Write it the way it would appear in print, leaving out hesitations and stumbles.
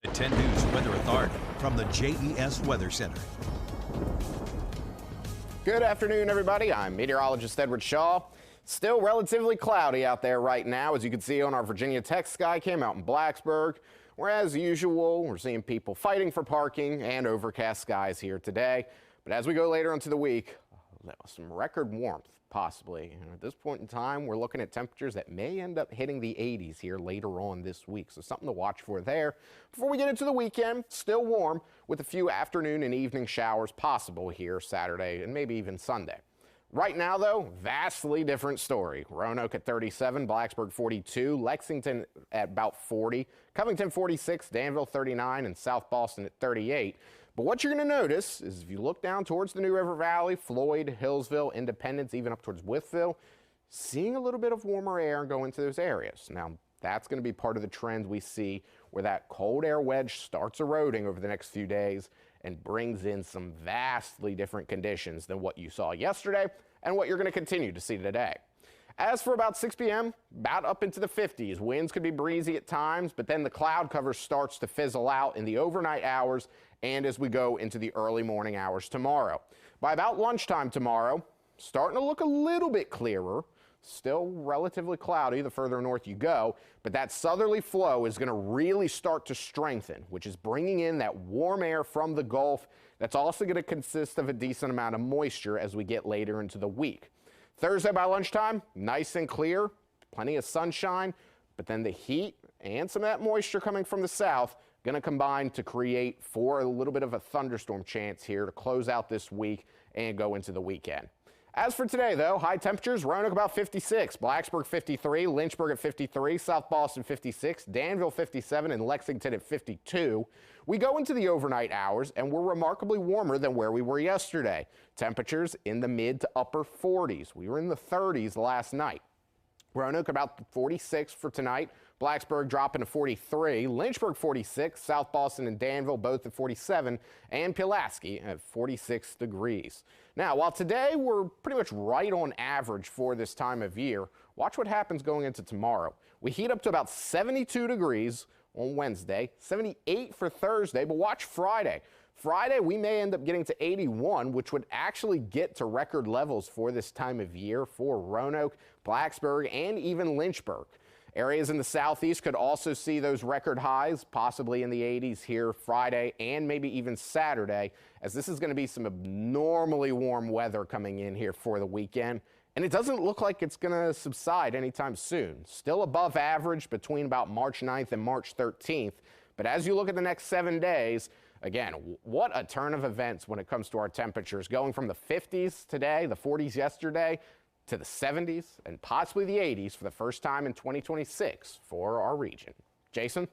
At 10 News Weather Authority from the JES Weather Center. Good afternoon, everybody. I'm meteorologist Edward Shaw. Still relatively cloudy out there right now, as you can see on our Virginia Tech Skycam out in Blacksburg, where as usual, we're seeing people fighting for parking and overcast skies here today. But as we go later into the week, some record warmth possibly. And at this point in time, we're looking at temperatures that may end up hitting the 80s here later on this week. So something to watch for there. Before we get into the weekend, still warm with a few afternoon and evening showers possible here Saturday and maybe even Sunday. Right now, though, vastly different story. Roanoke at 37, Blacksburg 42, Lexington at about 40, Covington 46, Danville 39, and South Boston at 38. But what you're going to notice is if you look down towards the New River Valley, Floyd, Hillsville, Independence, even up towards Wytheville, seeing a little bit of warmer air go into those areas. Now, that's going to be part of the trend we see where that cold air wedge starts eroding over the next few days and brings in some vastly different conditions than what you saw yesterday and what you're going to continue to see today. As for about 6 p.m., about up into the 50s. Winds could be breezy at times, but then the cloud cover starts to fizzle out in the overnight hours and as we go into the early morning hours tomorrow. By about lunchtime tomorrow, starting to look a little bit clearer. Still relatively cloudy the further north you go, but that southerly flow is going to really start to strengthen, which is bringing in that warm air from the Gulf. That's also going to consist of a decent amount of moisture as we get later into the week. Thursday by lunchtime, nice and clear, plenty of sunshine, but then the heat and some of that moisture coming from the south going to combine to create for a little bit of a thunderstorm chance here to close out this week and go into the weekend. As for today, though, high temperatures, Roanoke about 56, Blacksburg 53, Lynchburg at 53, South Boston 56, Danville 57, and Lexington at 52. We go into the overnight hours, and we're remarkably warmer than where we were yesterday. Temperatures in the mid to upper 40s. We were in the 30s last night. Roanoke about 46 for tonight. Blacksburg dropping to 43, Lynchburg 46, South Boston and Danville both at 47, and Pulaski at 46 degrees. Now, while today we're pretty much right on average for this time of year, watch what happens going into tomorrow. We heat up to about 72 degrees on Wednesday, 78 for Thursday, but watch Friday. Friday, we may end up getting to 81, which would actually get to record levels for this time of year for Roanoke, Blacksburg, and even Lynchburg. Areas in the southeast could also see those record highs, possibly in the 80s here Friday and maybe even Saturday, as this is going to be some abnormally warm weather coming in here for the weekend. And it doesn't look like it's going to subside anytime soon. Still above average between about March 9th and March 13th. But as you look at the next 7 days, again, what a turn of events when it comes to our temperatures, going from the 50s today, the 40s yesterday, to the 70s and possibly the 80s for the first time in 2026 for our region. Jason?